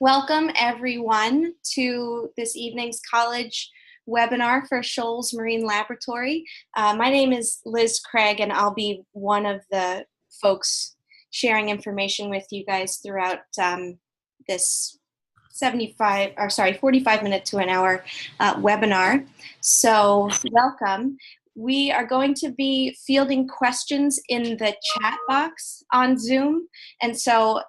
Welcome everyone to this evening's college webinar for Shoals Marine Laboratory. My name is Liz Craig and I'll be one of the folks sharing information with you guys throughout this 45 minute to an hour webinar. So welcome. We are going to be fielding questions in the chat box on Zoom. And so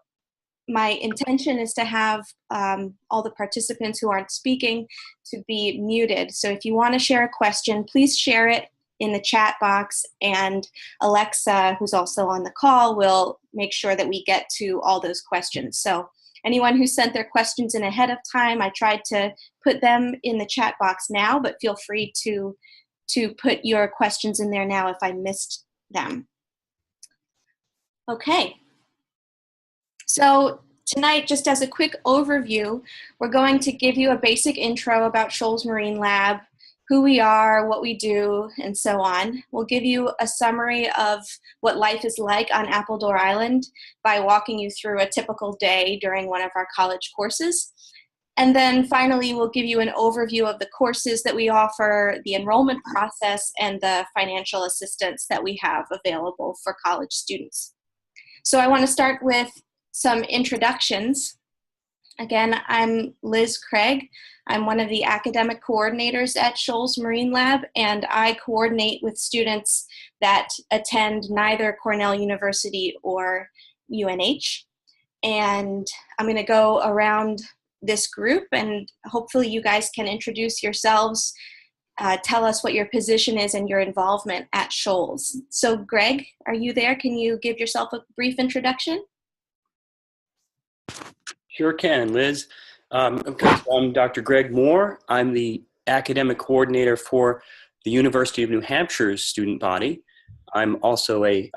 my intention is to have all the participants who aren't speaking to be muted. So if you want to share a question, please share it in the chat box, and Alexa, who's also on the call, will make sure that we get to all those questions. So anyone who sent their questions in ahead of time, I tried to put them in the chat box now, but feel free to put your questions in there now if I missed them. Okay. So tonight, just as a quick overview, we're going to give you a basic intro about Shoals Marine Lab, who we are, what we do, and so on. We'll give you a summary of what life is like on Appledore Island by walking you through a typical day during one of our college courses. And then finally, we'll give you an overview of the courses that we offer, the enrollment process, and the financial assistance that we have available for college students. So I want to start with some introductions. Again, I'm Liz Craig. I'm one of the academic coordinators at Shoals Marine Lab, and I coordinate with students that attend neither Cornell University or UNH. And I'm going to go around this group, and hopefully you guys can introduce yourselves, tell us what your position is and your involvement at Shoals. So Greg, are you there? Can you give yourself a brief introduction? Sure can, Liz. I'm Dr. Greg Moore. I'm the academic coordinator for the University of New Hampshire's student body. I'm also a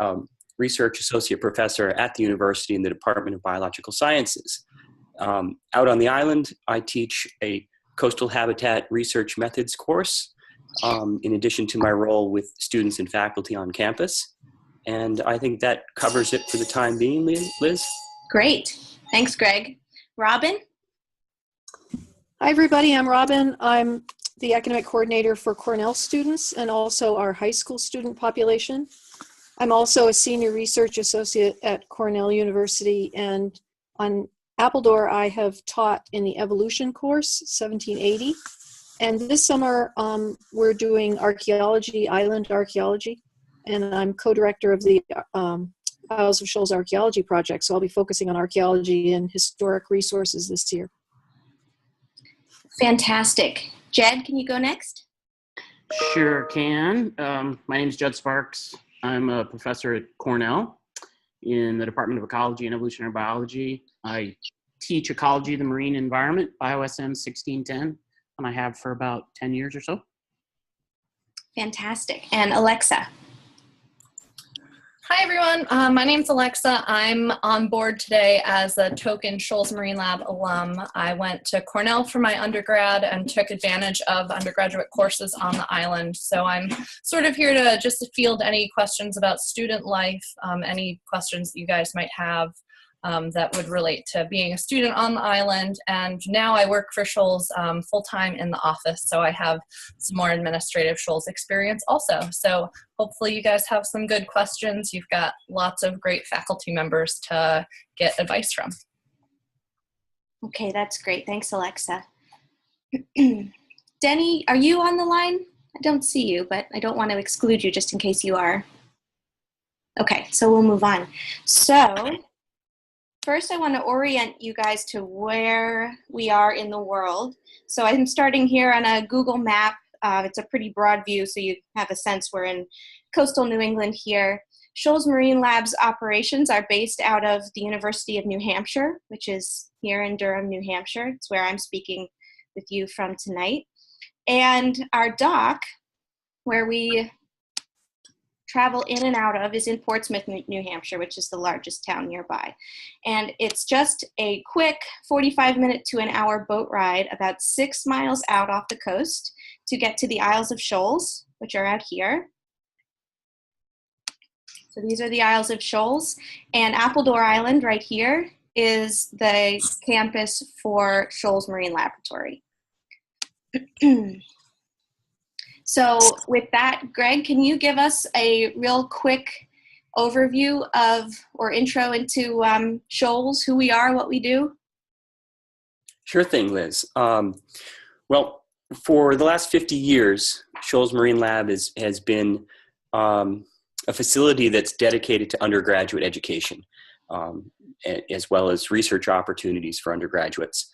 research associate professor at the university in the Department of Biological Sciences. Out on the island, I teach a coastal habitat research methods course, in addition to my role with students and faculty on campus. And I think that covers it for the time being, Liz. Great. Thanks, Greg. Robin? Hi, everybody. I'm Robin. I'm the academic coordinator for Cornell students and also our high school student population. I'm also a senior research associate at Cornell University, and on Appledore, I have taught in the evolution course, 1780. And this summer, we're doing archaeology, island archaeology, and I'm co-director of the Isles of Shoals Archaeology Project, so I'll be focusing on archaeology and historic resources this year. Fantastic. Jed, can you go next? Sure can. My name is Jed Sparks. I'm a professor at Cornell in the Department of Ecology and Evolutionary Biology. I teach ecology of the marine environment, BioSM 1610, and I have for about 10 years or so. Fantastic. And Alexa? Hi, everyone. My name's Alexa. I'm on board today as a token Shoals Marine Lab alum. I went to Cornell for my undergrad and took advantage of undergraduate courses on the island. So I'm sort of here to just field any questions about student life, any questions that you guys might have that would relate to being a student on the island. And now I work for Shoals full-time in the office, so I have some more administrative Shoals experience also. So hopefully you guys have some good questions. You've got lots of great faculty members to get advice from. Okay, that's great. Thanks, Alexa. Denny, are you on the line? I don't see you, but I don't want to exclude you just in case you are. Okay, so we'll move on. So first, I want to orient you guys to where we are in the world. So I'm starting here on a Google map. It's a pretty broad view, so you have a sense we're in coastal New England here. Shoals Marine Lab's operations are based out of the University of New Hampshire, which is here in Durham, New Hampshire. It's where I'm speaking with you from tonight. And our dock, where we travel in and out of, is in Portsmouth, New Hampshire, which is the largest town nearby. And it's just a quick 45-minute to an hour boat ride about 6 miles out off the coast to get to the Isles of Shoals, which are out here. So these are the Isles of Shoals, and Appledore Island right here is the campus for Shoals Marine Laboratory. So with that, Greg, can you give us a real quick overview of, or intro into Shoals, who we are, what we do? Sure thing, Liz. Well, for the last 50 years, Shoals Marine Lab has been a facility that's dedicated to undergraduate education, as well as research opportunities for undergraduates.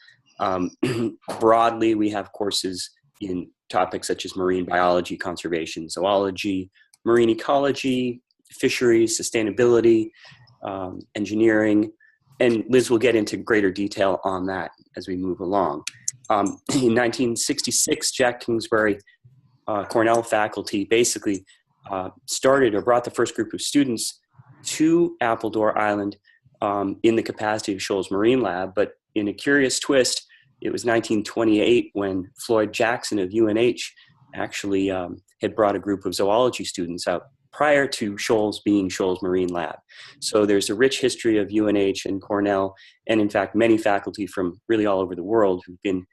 Broadly, we have courses in topics such as marine biology, conservation, zoology, marine ecology, fisheries, sustainability, engineering, and Liz will get into greater detail on that as we move along. In 1966, Jack Kingsbury, Cornell faculty, basically started or brought the first group of students to Appledore Island in the capacity of Shoals Marine Lab, but in a curious twist, it was 1928 when Floyd Jackson of UNH actually had brought a group of zoology students out prior to Shoals being Shoals Marine Lab. So there's a rich history of UNH and Cornell, and in fact, many faculty from really all over the world who've been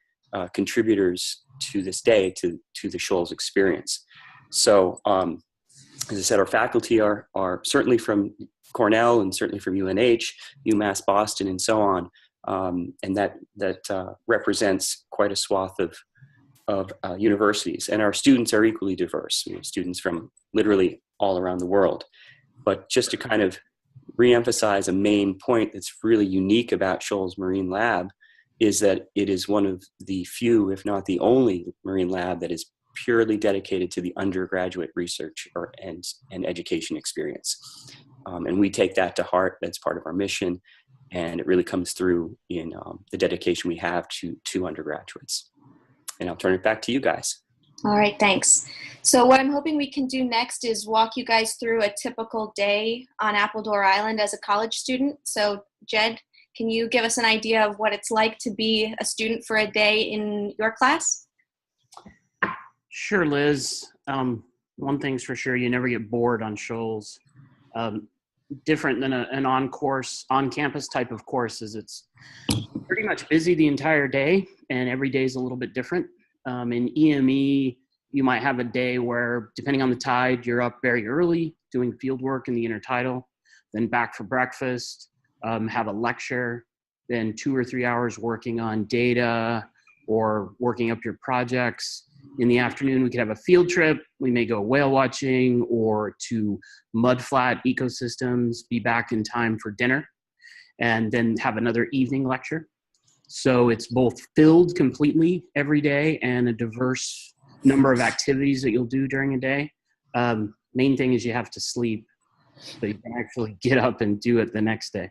contributors to this day to the Shoals experience. So as I said, our faculty are certainly from Cornell and certainly from UNH, UMass Boston, and so on. And that represents quite a swath of universities. And our students are equally diverse. We have students from literally all around the world. But just to kind of reemphasize a main point that's really unique about Shoals Marine Lab is that it is one of the few, if not the only, marine lab that is purely dedicated to the undergraduate research and education experience. And we take that to heart. That's part of our mission. And it really comes through in the dedication we have to undergraduates. And I'll turn it back to you guys. All right, thanks. So what I'm hoping we can do next is walk you guys through a typical day on Appledore Island as a college student. So Jed, can you give us an idea of what it's like to be a student for a day in your class? Sure, Liz. One thing's for sure, you never get bored on Shoals. Different than an on-campus type of course is it's pretty much busy the entire day, and every day is a little bit different. In EME, you might have a day where, depending on the tide, you're up very early doing field work in the intertidal, then back for breakfast, have a lecture, then 2 or 3 hours working on data or working up your projects. In the afternoon, we could have a field trip. We may go whale watching or to mudflat ecosystems, be back in time for dinner, and then have another evening lecture. So it's both filled completely every day and a diverse number of activities that you'll do during a day. Main thing is you have to sleep so you can actually get up and do it the next day.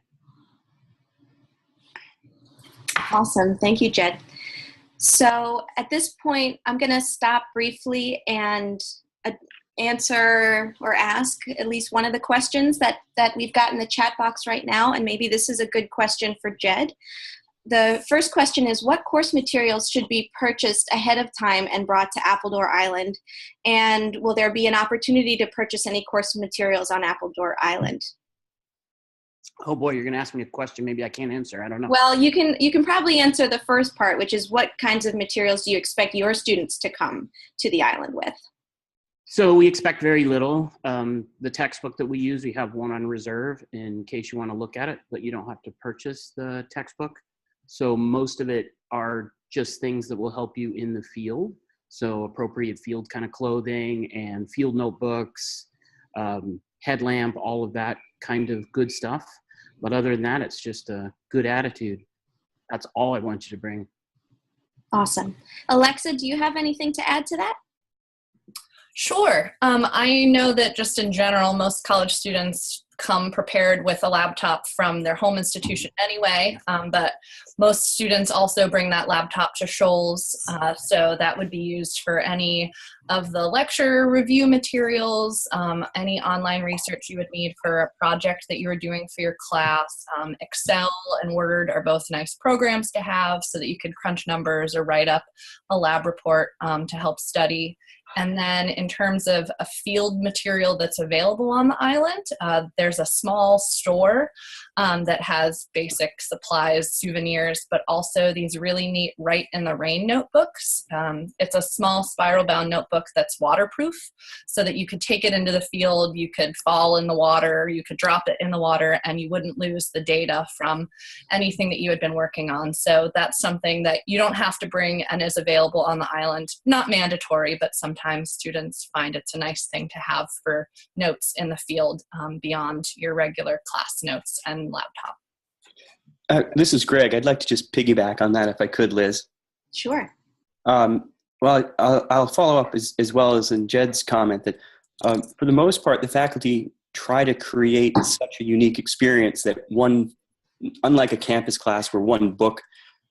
Awesome. Thank you, Jed. So at this point, I'm going to stop briefly and answer or ask at least one of the questions that we've got in the chat box right now, and maybe this is a good question for Jed. The first question is, what course materials should be purchased ahead of time and brought to Appledore Island? And will there be an opportunity to purchase any course materials on Appledore Island? Oh boy, you're gonna ask me a question maybe I can't answer. I don't know. Well, you can probably answer the first part, which is what kinds of materials do you expect your students to come to the island with? So we expect very little. The textbook that we use, we have one on reserve in case you want to look at it, but you don't have to purchase the textbook. So most of it are just things that will help you in the field. So appropriate field kind of clothing and field notebooks, headlamp, all of that kind of good stuff. But other than that, it's just a good attitude. That's all I want you to bring. Awesome. Alexa, do you have anything to add to that? Sure. I know that just in general, most college students come prepared with a laptop from their home institution anyway, but most students also bring that laptop to Shoals, so that would be used for any of the lecture review materials, any online research you would need for a project that you were doing for your class. Excel and Word are both nice programs to have so that you could crunch numbers or write up a lab report to help study. And then in terms of a field material that's available on the island, there's a small store that has basic supplies, souvenirs, but also these really neat Write in the Rain notebooks. It's a small spiral bound notebook that's waterproof so that you could take it into the field, you could fall in the water, you could drop it in the water, and you wouldn't lose the data from anything that you had been working on. So that's something that you don't have to bring and is available on the island. Not mandatory, but sometimes students find it's a nice thing to have for notes in the field beyond your regular class notes and laptop. This is Greg. I'd like to just piggyback on that if I could, Liz. Sure. Well, I'll follow up as well as in Jed's comment that for the most part, the faculty try to create such a unique experience that unlike a campus class where one book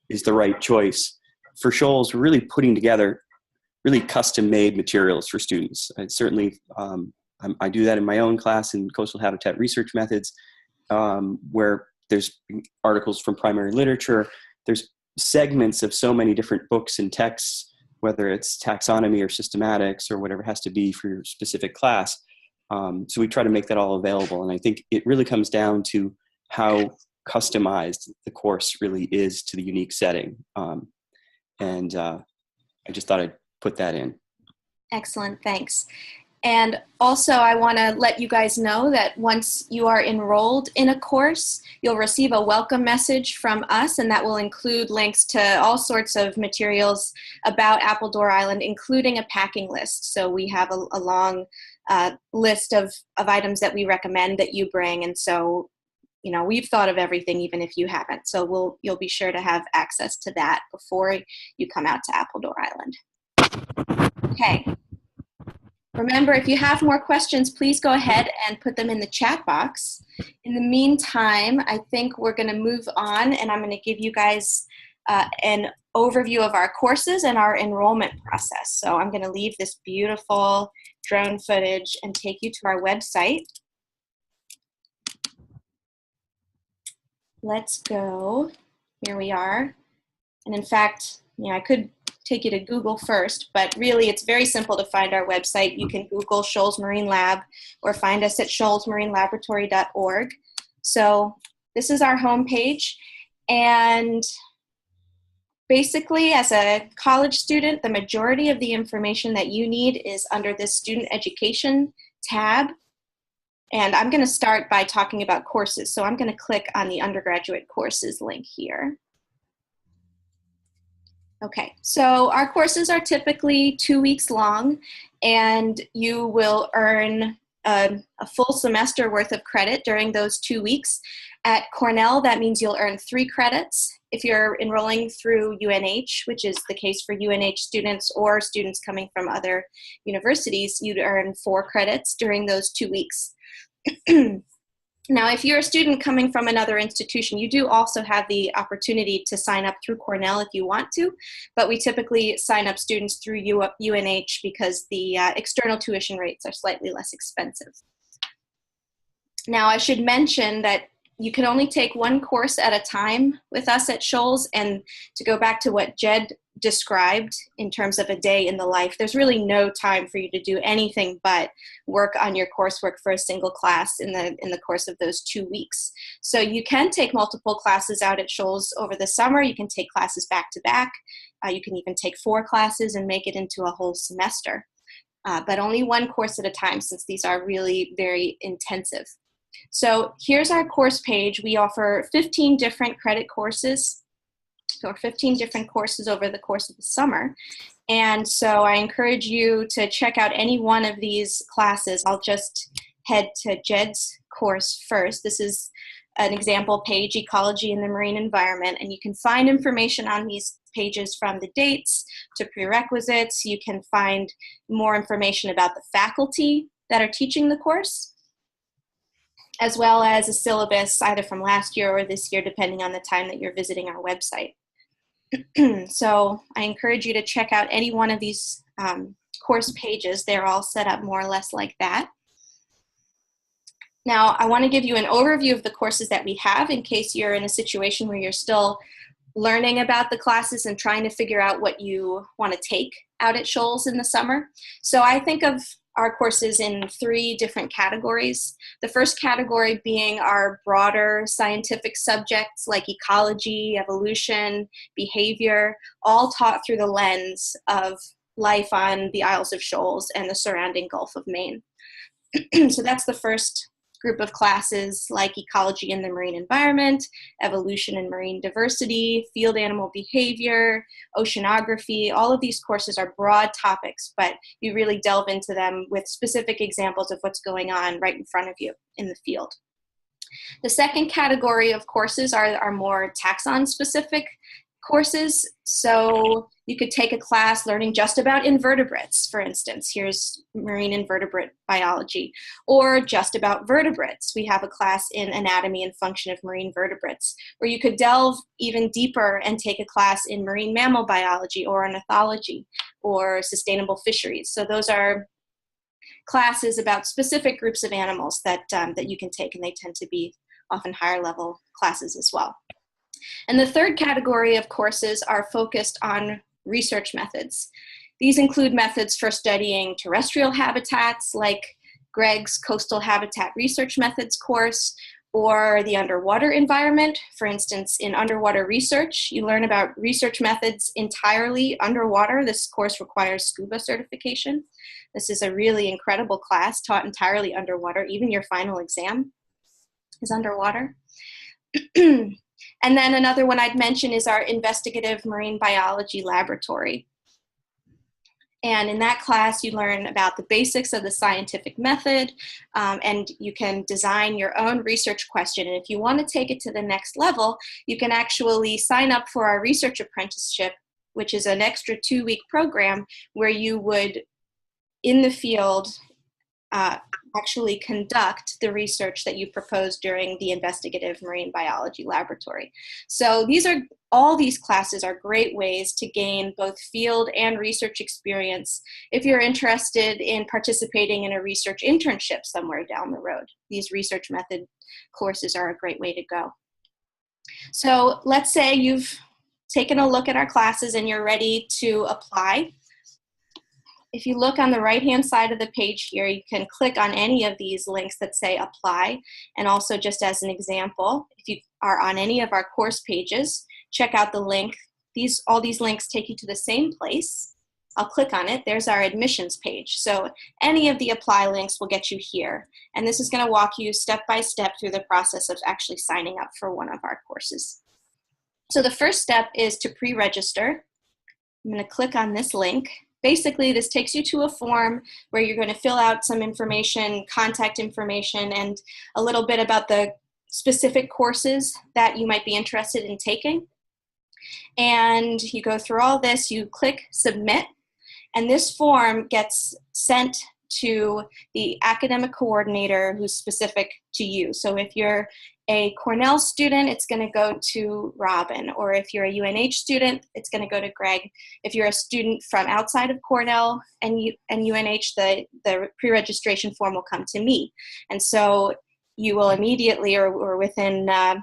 is the right choice, for Shoals, we're really putting together really custom-made materials for students. And certainly, I do that in my own class in coastal habitat research methods, where there's articles from primary literature. There's segments of so many different books and texts, whether it's taxonomy or systematics or whatever it has to be for your specific class. So we try to make that all available. And I think it really comes down to how customized the course really is to the unique setting. And I just thought I'd put that in. Excellent, thanks. And also I want to let you guys know that once you are enrolled in a course, you'll receive a welcome message from us, and that will include links to all sorts of materials about Appledore Island, including a packing list. So we have a long list of items that we recommend that you bring, and so we've thought of everything, even if you haven't. So you'll be sure to have access to that before you come out to Appledore Island. Okay. Remember, if you have more questions, please go ahead and put them in the chat box. In the meantime, I think we're going to move on, and I'm going to give you guys an overview of our courses and our enrollment process. So I'm going to leave this beautiful drone footage and take you to our website. Let's go. Here we are. And in fact, I could take you to Google first, but really it's very simple to find our website. You can Google Shoals Marine Lab or find us at shoalsmarinelaboratory.org. So this is our homepage, and basically as a college student, the majority of the information that you need is under this Student Education tab. And I'm going to start by talking about courses. So I'm going to click on the Undergraduate Courses link here. Okay, so our courses are typically 2 weeks long, and you will earn a full semester worth of credit during those 2 weeks. At Cornell, that means you'll earn 3 credits. If you're enrolling through UNH, which is the case for UNH students or students coming from other universities, you'd earn 4 credits during those 2 weeks. Now, if you're a student coming from another institution, you do also have the opportunity to sign up through Cornell if you want to, but we typically sign up students through UNH because the external tuition rates are slightly less expensive. Now, I should mention that you can only take 1 course at a time with us at Shoals, and to go back to what Jed described in terms of a day in the life, there's really no time for you to do anything but work on your coursework for a single class in the course of those 2 weeks. So you can take multiple classes out at Shoals over the summer. You can take classes back to back. You can even take 4 classes and make it into a whole semester, but only 1 course at a time, since these are really very intensive. So here's our course page. We offer 15 different credit courses, or 15 different courses over the course of the summer. And so I encourage you to check out any one of these classes. I'll just head to Jed's course first. This is an example page, Ecology in the Marine Environment, and you can find information on these pages from the dates to prerequisites. You can find more information about the faculty that are teaching the course, as well as a syllabus either from last year or this year, depending on the time that you're visiting our website. So I encourage you to check out any one of these course pages. They're all set up more or less like that. Now, I want to give you an overview of the courses that we have in case you're in a situation where you're still learning about the classes and trying to figure out what you want to take out at Shoals in the summer. So I think of our courses in 3 different categories. The first category being our broader scientific subjects like ecology, evolution, behavior, all taught through the lens of life on the Isles of Shoals and the surrounding Gulf of Maine. So that's the first group of classes, like ecology and the marine environment, evolution and marine diversity, field animal behavior, oceanography. All of these courses are broad topics, but you really delve into them with specific examples of what's going on right in front of you in the field. The second category of courses are more Taxon specific courses. So you could take a class learning just about invertebrates, for instance. Here's marine invertebrate biology, or just about vertebrates. We have a class in anatomy and function of marine vertebrates, or you could delve even deeper and take a class in marine mammal biology or ornithology or sustainable fisheries. So those are classes about specific groups of animals that you can take, and they tend to be often higher level classes as well. And the third category of courses are focused on research methods. These include methods for studying terrestrial habitats, like Greg's Coastal Habitat Research Methods course, or the underwater environment. For instance, in underwater research, you learn about research methods entirely underwater. This course requires scuba certification. This is a really incredible class taught entirely underwater. Even your final exam is underwater. And then another one I'd mention is our Investigative Marine Biology Laboratory. And in that class, you learn about the basics of the scientific method, and you can design your own research question. And if you want to take it to the next level, you can actually sign up for our research apprenticeship, which is an extra 2-week program where you would, in the field, actually conduct the research that you proposed during the Investigative Marine Biology Laboratory. So all these classes are great ways to gain both field and research experience if you're interested in participating in a research internship somewhere down the road. These research method courses are a great way to go. So let's say you've taken a look at our classes and you're ready to apply. If you look on the right-hand side of the page here, you can click on any of these links that say apply. And also, just as an example, if you are on any of our course pages, check out the link. All these links take you to the same place. I'll click on it. There's our admissions page. So any of the apply links will get you here. And this is going to walk you step by step through the process of actually signing up for one of our courses. So the first step is to pre-register. I'm going to click on this link. Basically, this takes you to a form where you're going to fill out some information, contact information, and a little bit about the specific courses that you might be interested in taking. And you go through all this, you click submit, and this form gets sent to the academic coordinator who's specific to you. So if you're a Cornell student, it's going to go to Robin, or if you're a UNH student, it's going to go to Greg. If you're a student from outside of Cornell and UNH, the pre-registration form will come to me. And so you will immediately or within a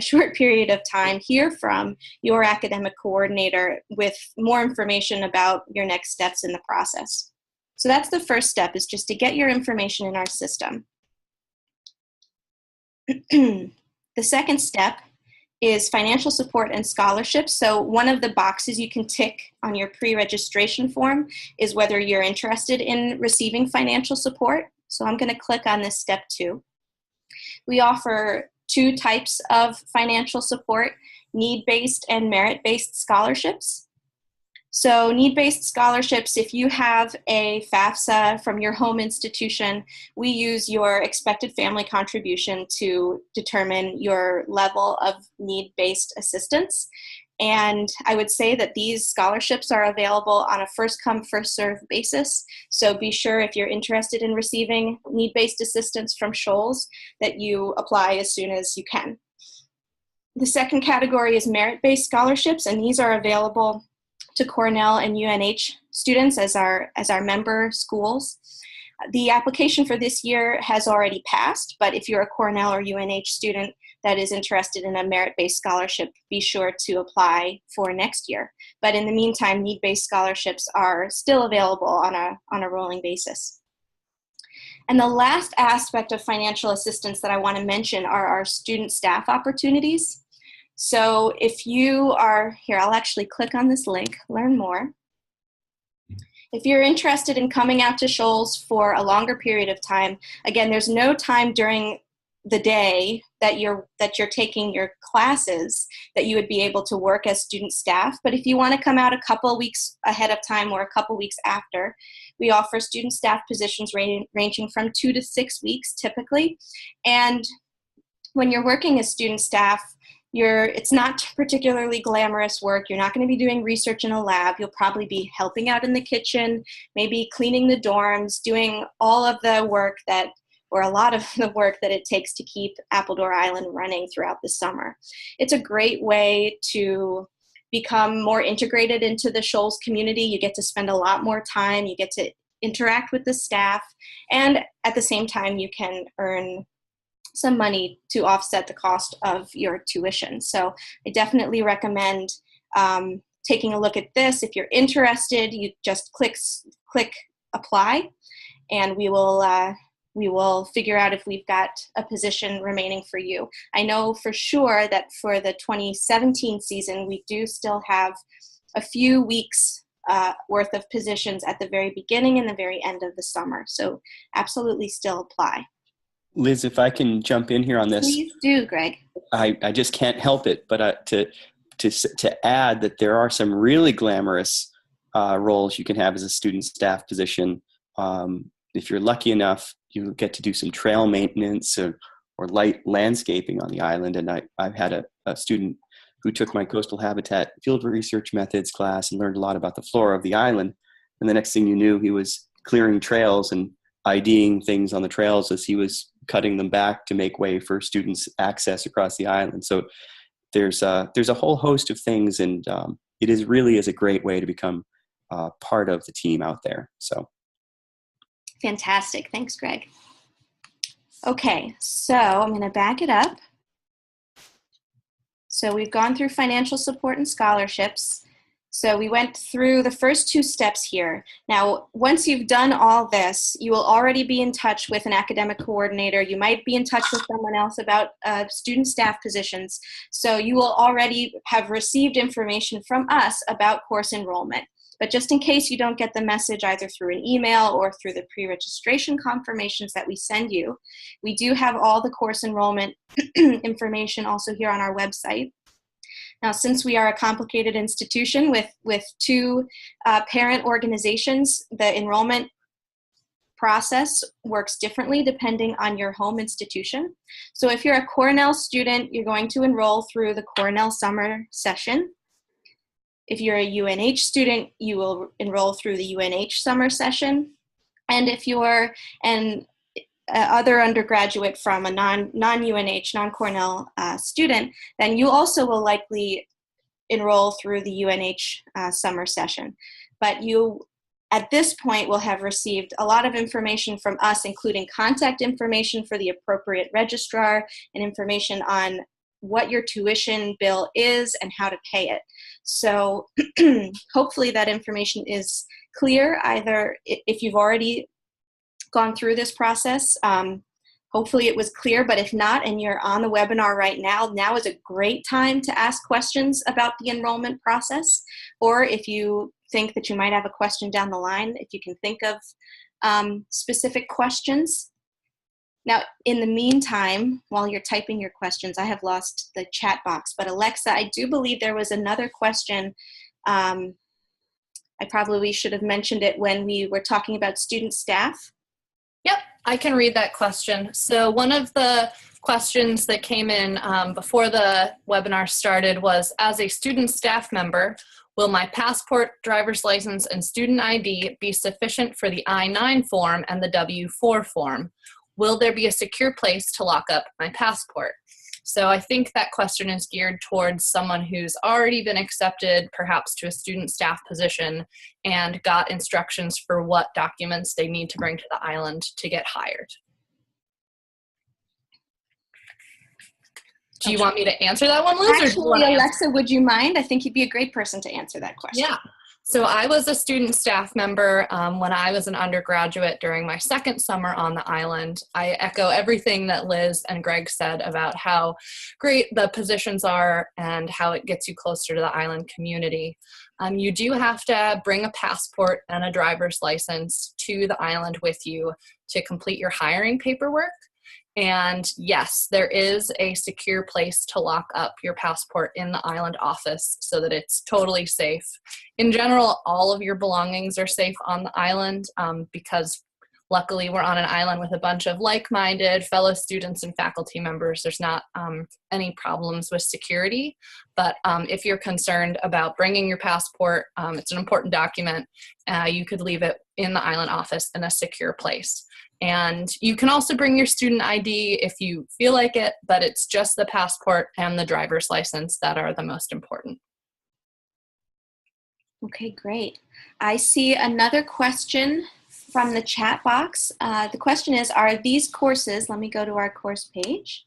short period of time hear from your academic coordinator with more information about your next steps in the process. So that's the first step, is just to get your information in our system. The second step is financial support and scholarships. So one of the boxes you can tick on your pre-registration form is whether you're interested in receiving financial support. So I'm going to click on this step 2. We offer 2 types of financial support, need-based and merit-based scholarships. So need-based scholarships, if you have a FAFSA from your home institution, we use your expected family contribution to determine your level of need-based assistance. And I would say that these scholarships are available on a first-come, first-served basis. So be sure, if you're interested in receiving need-based assistance from Shoals, that you apply as soon as you can. The second category is merit-based scholarships, and these are available to Cornell and UNH students as our member schools. The application for this year has already passed, but if you're a Cornell or UNH student that is interested in a merit-based scholarship, be sure to apply for next year. But in the meantime, need-based scholarships are still available on a rolling basis. And the last aspect of financial assistance that I want to mention are our student staff opportunities. So if you are, here, I'll actually click on this link, learn more. If you're interested in coming out to Shoals for a longer period of time, again, there's no time during the day that you're taking your classes that you would be able to work as student staff. But if you want to come out a couple of weeks ahead of time or a couple weeks after, we offer student staff positions ranging from 2 to 6 weeks typically. And when you're working as student staff, it's not particularly glamorous work. You're not going to be doing research in a lab. You'll probably be helping out in the kitchen, maybe cleaning the dorms, doing all of the work or a lot of the work that it takes to keep Appledore Island running throughout the summer. It's a great way to become more integrated into the Shoals community. You get to spend a lot more time. You get to interact with the staff. And at the same time, you can earn some money to offset the cost of your tuition. So I definitely recommend taking a look at this. If you're interested, you just click apply, and we will figure out if we've got a position remaining for you. I know for sure that for the 2017 season, we do still have a few weeks worth of positions at the very beginning and the very end of the summer. So absolutely still apply. Liz, if I can jump in here on this. Please do, Greg. I just can't help it, but to add that there are some really glamorous roles you can have as a student staff position. If you're lucky enough, you get to do some trail maintenance or light landscaping on the island. And I've had a student who took my coastal habitat field research methods class and learned a lot about the flora of the island. And the next thing you knew, he was clearing trails and IDing things on the trails as he was cutting them back to make way for students' access across the island. So there's a whole host of things, and it really is a great way to become part of the team out there. So fantastic. Thanks, Greg. Okay, so I'm going to back it up. So we've gone through financial support and scholarships. So we went through the first 2 steps here. Now, once you've done all this, you will already be in touch with an academic coordinator. You might be in touch with someone else about student staff positions. So you will already have received information from us about course enrollment. But just in case you don't get the message either through an email or through the pre-registration confirmations that we send you, we do have all the course enrollment information also here on our website. Now, since we are a complicated institution with 2 parent organizations, the enrollment process works differently depending on your home institution. So if you're a Cornell student, you're going to enroll through the Cornell summer session. If you're a UNH student, you will enroll through the UNH summer session. And if you're an other undergraduate from a non-UNH, non-Cornell student, then you also will likely enroll through the UNH summer session. But you, at this point, will have received a lot of information from us, including contact information for the appropriate registrar and information on what your tuition bill is and how to pay it. So hopefully that information is clear, either if you've already gone through this process. Hopefully it was clear, but if not, and you're on the webinar right now, now is a great time to ask questions about the enrollment process. Or if you think that you might have a question down the line, if you can think of specific questions. Now, in the meantime, while you're typing your questions, I have lost the chat box, but Alexa, I do believe there was another question. I probably should have mentioned it when we were talking about student staff. Yep, I can read that question. So one of the questions that came in before the webinar started was, as a student staff member, will my passport, driver's license, and student ID be sufficient for the I-9 form and the W-4 form? Will there be a secure place to lock up my passport? So I think that question is geared towards someone who's already been accepted perhaps to a student staff position and got instructions for what documents they need to bring to the island to get hired. Do you want me to answer that one, Liz? Actually, Alexa, would you mind? I think you'd be a great person to answer that question. Yeah. So I was a student staff member when I was an undergraduate during my second summer on the island. I echo everything that Liz and Greg said about how great the positions are and how it gets you closer to the island community. You do have to bring a passport and a driver's license to the island with you to complete your hiring paperwork. And yes, there is a secure place to lock up your passport in the island office so that it's totally safe. In general, all of your belongings are safe on the island because luckily we're on an island with a bunch of like-minded fellow students and faculty members. There's not any problems with security, but if you're concerned about bringing your passport, it's an important document, you could leave it in the island office in a secure place. And you can also bring your student ID if you feel like it, but it's just the passport and the driver's license that are the most important. Okay, great. I see another question from the chat box. The question is, are these courses, let me go to our course page.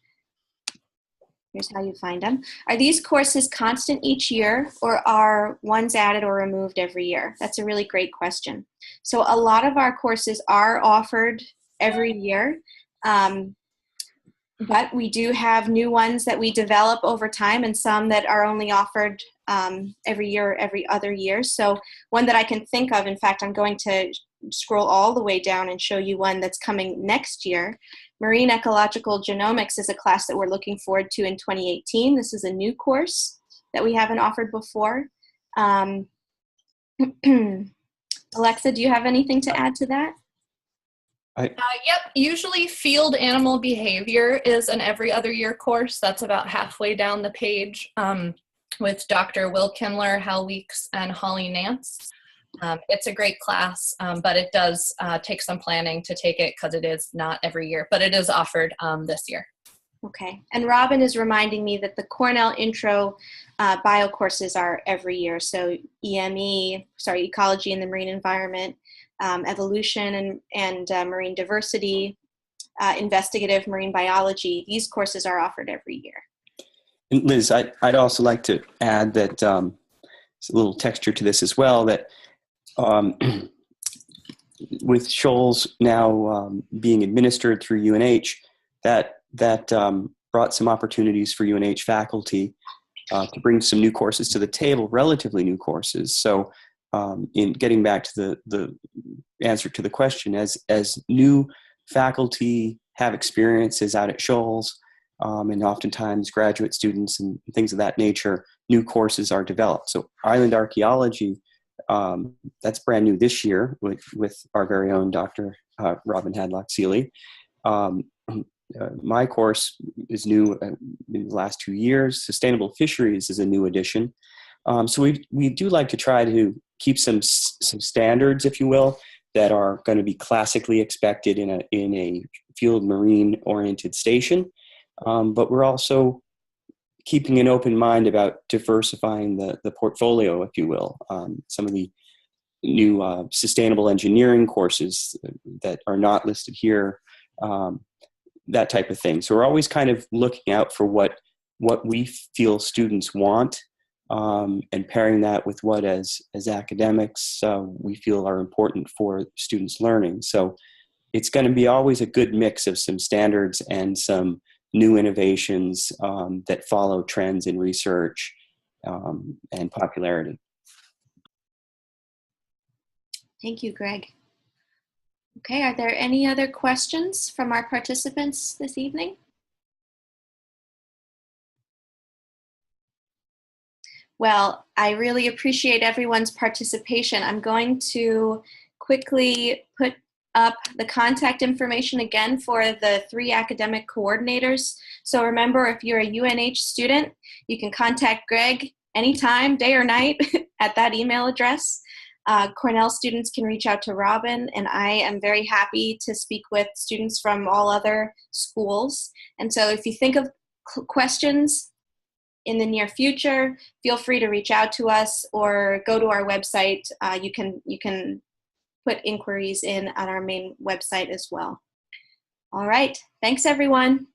Here's how you find them. Are these courses constant each year, or are ones added or removed every year? That's a really great question. So a lot of our courses are offered every year, but we do have new ones that we develop over time and some that are only offered every year or every other year. So one that I can think of, in fact, I'm going to scroll all the way down and show you one that's coming next year. Marine Ecological Genomics is a class that we're looking forward to in 2018. This is a new course that we haven't offered before. Alexa, do you have anything to add to that? Yep, usually field animal behavior is an every other year course. That's about halfway down the page with Dr. Will Kimler, Hal Weeks, and Holly Nance. It's a great class, but it does take some planning to take it because it is not every year, but it is offered this year. Okay, and Robin is reminding me that the Cornell Intro bio courses are every year. So Ecology in the Marine Environment, Evolution and Marine Diversity, Investigative Marine Biology. These courses are offered every year. And Liz, I'd also like to add that there's a little texture to this as well, that with Shoals now being administered through UNH, that brought some opportunities for UNH faculty to bring some new courses to the table, relatively new courses. So in getting back to the answer to the question, as new faculty have experiences out at Shoals, and oftentimes graduate students and things of that nature, new courses are developed. So island archaeology, that's brand new this year with our very own Dr. Robin Hadlock-Seeley. My course is new in the last 2 years. Sustainable fisheries is a new addition. So we do like to try to keep some standards, if you will, that are going to be classically expected in a field marine oriented station. But we're also keeping an open mind about diversifying the portfolio, if you will. Some of the new sustainable engineering courses that are not listed here, that type of thing. So we're always kind of looking out for what we feel students want, and pairing that with what as academics we feel are important for students' learning. So it's going to be always a good mix of some standards and some new innovations that follow trends in research and popularity. Thank you, Greg. Okay, are there any other questions from our participants this evening? Well, I really appreciate everyone's participation. I'm going to quickly put up the contact information again for the 3 academic coordinators. So remember, if you're a UNH student, you can contact Greg anytime, day or night, at that email address. Cornell students can reach out to Robin, and I am very happy to speak with students from all other schools. And so if you think of questions in the near future, feel free to reach out to us or go to our website. You can put inquiries in on our main website as well. All right, thanks everyone.